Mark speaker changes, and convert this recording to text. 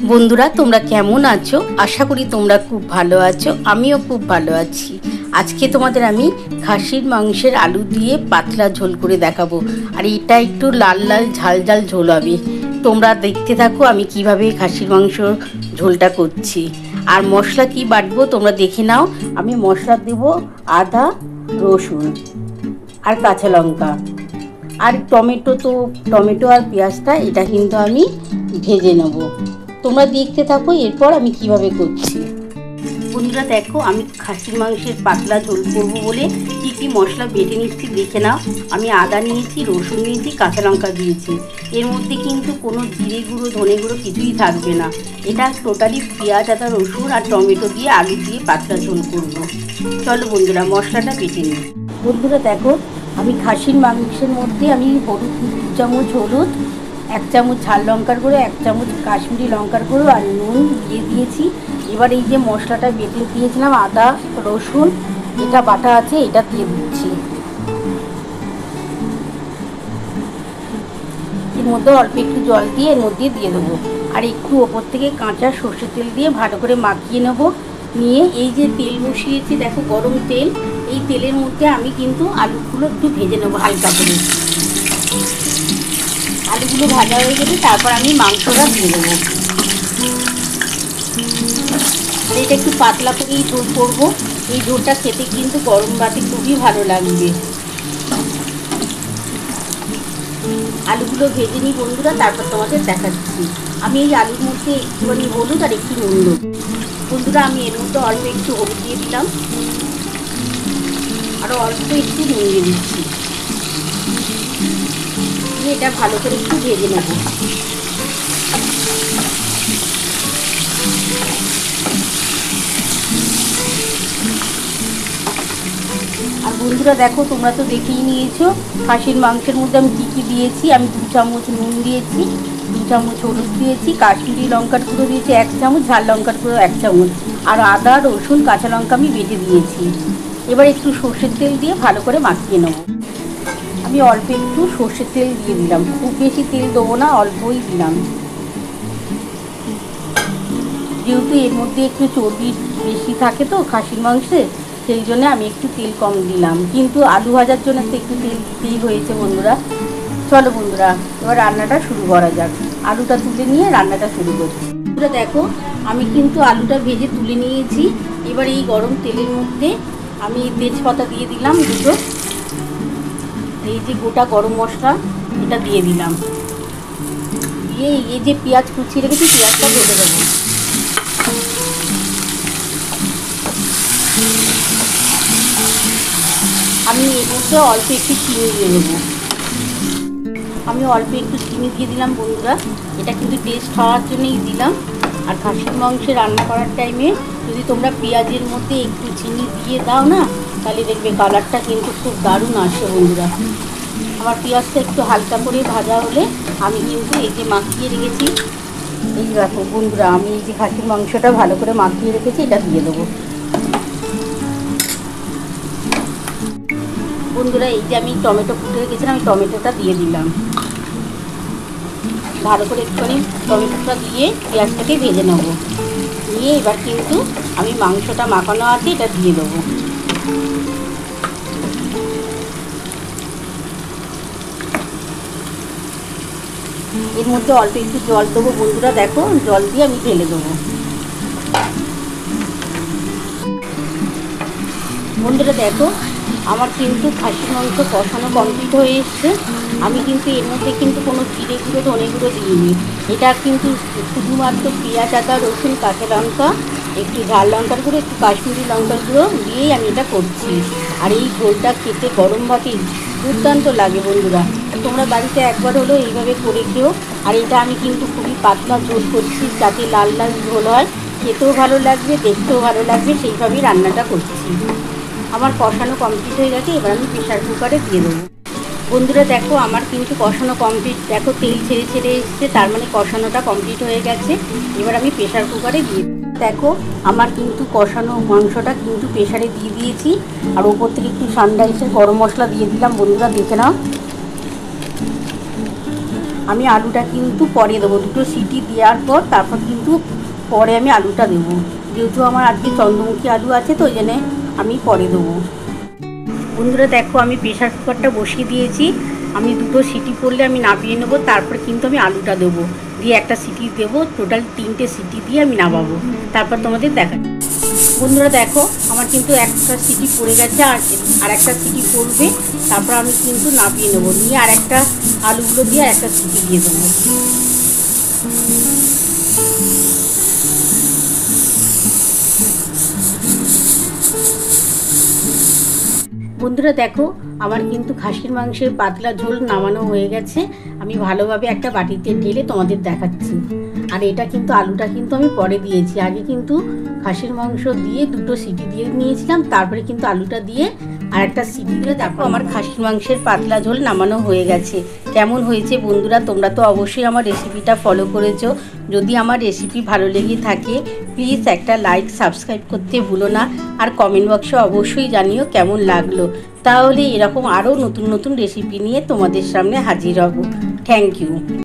Speaker 1: বন্ধুরা তোমরা কেমন আছো? আশা করি তোমরা খুব ভালো আছো। আমিও খুব ভালো আছি। আজকে তোমাদের আমি খাসির মাংসের আলু দিয়ে পাতলা ঝোল করে দেখাবো। আর এটা একটু লাল লাল ঝাল ঝাল ঝোল হবে। তোমরা দেখতে থাকো আমি কিভাবে খাসির মাংস ঝোলটা করছি। আর মশলা কি বাটবো তোমরা দেখে নাও। আমি মশলা দেব আদা রসুন আর কাঁচা লঙ্কা আর টমেটো আর পেঁয়াজটা এটা কিন্তু আমি ভেজে নেব। তোমরা দেখতে থাকো এরপর আমি কিভাবে করছি। বন্ধুরা দেখো আমি খাসির মাংসের পাতলা ঝোল করবো বলে কী কী মশলা বেটে নিচ্ছি দেখে নাও। আমি আদা নিয়েছি, রসুন নিয়েছি, কাঁচা লঙ্কা দিয়েছি। এর মধ্যে কিন্তু কোনো জিরে গুঁড়ো ধনে গুঁড়ো কিছুই থাকবে না। এটা টোটালি পেঁয়াজ আদা রসুন আর টমেটো দিয়ে আলু দিয়ে পাতলা ঝোল করবো। চলো বন্ধুরা মশলাটা বেটে নিই। বন্ধুরা দেখো আমি খাসির মাংসের মধ্যে আমি হলুদ 2 চামচ হলুদ, 1 চামচ ঝাল লঙ্কার গুঁড়ো, 1 চামচ কাশ্মীরি লঙ্কার গুঁড়ো আর নুন দিয়ে দিয়েছি। এবার এই যে মশলাটা বেটে দিয়েছিলাম আদা রসুন এটা বাটা আছে এটা দিয়ে দিচ্ছি। এর মধ্যে অল্প একটু জল দিয়ে এর মধ্যে দিয়ে দেবো। আর একটু ওপর থেকে কাঁচা সর্ষের তেল দিয়ে ভালো করে মাখিয়ে নেবো। নিয়ে এই যে তেল বসিয়েছি দেখো গরম তেল, এই তেলের মধ্যে আমি কিন্তু আলুগুলো একটু ভেজে নেবো হালকা করে। আলুগুলো ভাজা হয়ে গেলে তারপর আমি মাংসটা দিয়ে দেবো। এটা একটু পাতলা করেই ঝোল করবো। এই ঝোলটা খেতে কিন্তু গরম ভাতে খুবই ভালো লাগবে। আলুগুলো ভেজে নিই বন্ধুরা, তারপর তোমাদের দেখাচ্ছি। আমি এই আলুর মধ্যে একটুখানি হলুদ আর একটু নুন দেবো। বন্ধুরা আমি এর মধ্যে অল্প একটু হলুদ দিয়ে দিলাম, আরও অল্প একটু নুন দিয়ে দিচ্ছি। এটা ভালো করে একটু ভেজে নেব। আর বন্ধুরা দেখো তোমরা তো দেখেই নিয়েছো খাসির মাংসের মধ্যে আমি কী কী দিয়েছি। আমি 2 চামচ নুন দিয়েছি, 2 চামচ হলুদ দিয়েছি, কাশ্মীরি লঙ্কার গুঁড়ো দিয়েছি 1 চামচ, ঝাল লঙ্কার গুঁড়ো 1 চামচ আর আদা রসুন কাঁচা লঙ্কা আমি বেটে দিয়েছি। এবার একটু সর্ষের তেল দিয়ে ভালো করে মাখিয়ে নেব। আমি অল্প একটু সর্ষের তেল দিয়ে দিলাম, খুব বেশি তেল দেবো না, অল্পই দিলাম। যেহেতু এর মধ্যে একটু চর্বি বেশি থাকে তো খাসির মাংসে, সেই জন্য আমি একটু তেল কম দিলাম। কিন্তু আলু ভাজার জন্য তো একটু তেল দিতেই হয়েছে বন্ধুরা। চলো বন্ধুরা এবার রান্নাটা শুরু করা যাক। আলুটা তুলে নিয়ে রান্নাটা শুরু করছি। বন্ধুরা দেখো আমি কিন্তু আলুটা ভেজে তুলে নিয়েছি। এবার এই গরম তেলের মধ্যে আমি তেজপাতা দিয়ে দিলাম 2টো, এই যে গোটা গরম মশলা এটা দিয়ে দিলাম। দিয়ে এই যে পেঁয়াজ কুচিয়ে রেখেছি পেঁয়াজটা ভেজে দেবো। আমি এর মধ্যে অল্প একটু চিনি দিয়ে দেবো। আমি অল্প একটু চিনি দিয়ে দিলাম বন্ধুরা, এটা কিন্তু টেস্ট হওয়ার জন্যই দিলাম। আর খাসির মাংস রান্না করার টাইমে যদি তোমরা পেঁয়াজের মধ্যে একটু চিনি দিয়ে দাও না, তাহলে দেখবে কালারটা কিন্তু খুব দারুণ আসে বন্ধুরা। আমার পেঁয়াজটা একটু হালকা করে ভাজা হলে আমি কিন্তু এই যে মাখিয়ে রেখেছি, এই দেখো বন্ধুরা আমি এই যে খাসির মাংসটা ভালো করে মাখিয়ে রেখেছি এটা দিয়ে দেবো। বন্ধুরা এই যে আমি টমেটো কুটে রেখেছিলাম আমি টমেটোটা দিয়ে দিলাম। ভালো করে একটুখানি টমেটোটা দিয়ে পেঁয়াজটাকে ভেজে নেব। নিয়ে এবার কিন্তু আমি মাংসটা মাখানো আছে এটা দিয়ে দেবো। এর মধ্যে অল্প একটু জল দেবো বন্ধুরা, দেখো জল দিয়ে আমি ঢেলে দেবো। বন্ধুরা দেখো আমার কিন্তু খাসির মাংস কষানো কমপ্লিট হয়ে এসছে। আমি কিন্তু এর মধ্যে কিন্তু কোনো জিরে গুঁড়ো ধনে গুঁড়ো দিইনি। এটা কিন্তু শুধুমাত্র পেঁয়াজ আদা রসুন কাঁচা লঙ্কা একটু ঝাল লঙ্কার গুঁড়ো একটু কাশ্মীরি লঙ্কার গুঁড়ো দিয়েই আমি এটা করছি। আর এই ঝোলটা খেতে গরম ভাতে দুর্দান্ত লাগে বন্ধুরা। তোমরা বাড়িতে একবার হলো এইভাবে করে খেও। আর এটা আমি কিন্তু খুবই পাতলা ঝোল করছি যাতে লাল লাল ঝোল হয়, খেতেও ভালো লাগবে দেখতেও ভালো লাগবে, সেইভাবেই রান্নাটা করছি। আমার কষানো কমপ্লিট হয়ে গেছে, এবার আমি প্রেশার কুকারে দিয়ে দেবো। বন্ধুরা দেখো আমার কিন্তু কষানো কমপ্লিট, দেখো তেল ছেড়ে ছেড়ে এসছে, তার মানে কষানোটা কমপ্লিট হয়ে গেছে। এবার আমি প্রেশার কুকারে দিয়ে দেখো আমার কিন্তু কষানো মাংসটা কিন্তু প্রেশারে দিয়ে দিয়েছি। আর ওপর থেকে একটু সানরাইসের গরম মশলা দিয়ে দিলাম বন্ধুরা, দেখে নাও। আমি আলুটা কিন্তু পরে দেবো, দুটো সিটি দেওয়ার পর তারপর কিন্তু পরে আমি আলুটা দেবো, যেহেতু আমার আজকে চন্দ্রমুখী আলু আছে তো ওই জন্যে আমি পরে দেবো। বন্ধুরা দেখো আমি প্রেশার কুকারটা বসিয়ে দিয়েছি, আমি দুটো সিটি পড়লে আমি নামিয়ে নেবো, তারপরে কিন্তু আমি আলুটা দেবো, দিয়ে একটা সিটি দেবো, টোটাল 3টে সিটি দিয়ে আমি নামাবো, তারপর তোমাদের দেখাচ্ছি। বন্ধুরা দেখো আমার কিন্তু একটা সিটি পড়ে গেছে, আর একটা সিটি পড়বে, তারপর আমি কিন্তু নামিয়ে নেবো, নিয়ে আর একটা আলুগুলো দিয়ে আর একটা সিটি দিয়ে দেবো। বন্ধুরা দেখো আমার কিন্তু খাসির মাংসের পাতলা ঝোল নামানো হয়ে গেছে, আমি ভালোভাবে একটা বাটিতে ঢেলে তোমাদের দেখাচ্ছি। আর এটা কিন্তু আলুটা কিন্তু আমি পরে দিয়েছি, আগে কিন্তু খাসির মাংস দিয়ে দুটো সিটি দিয়ে নিয়েছিলাম, তারপরে কিন্তু আলুটা দিয়ে আর একটা সিটি দিয়ে। দেখো আমার খাসির মাংসের পাতলা ঝোল নামানো হয়ে গেছে। কেমন হয়েছে বন্ধুরা, তোমরা তো অবশ্যই আমার রেসিপিটা ফলো করেছো। যদি আমার রেসিপি ভালো লেগে থাকে প্লিজ একটা লাইক সাবস্ক্রাইব করতে ভুলো না, আর কমেন্ট বক্সে অবশ্যই জানিও কেমন লাগলো। তাহলে এরকম আরও নতুন নতুন রেসিপি নিয়ে তোমাদের সামনে হাজির হব। Thank you.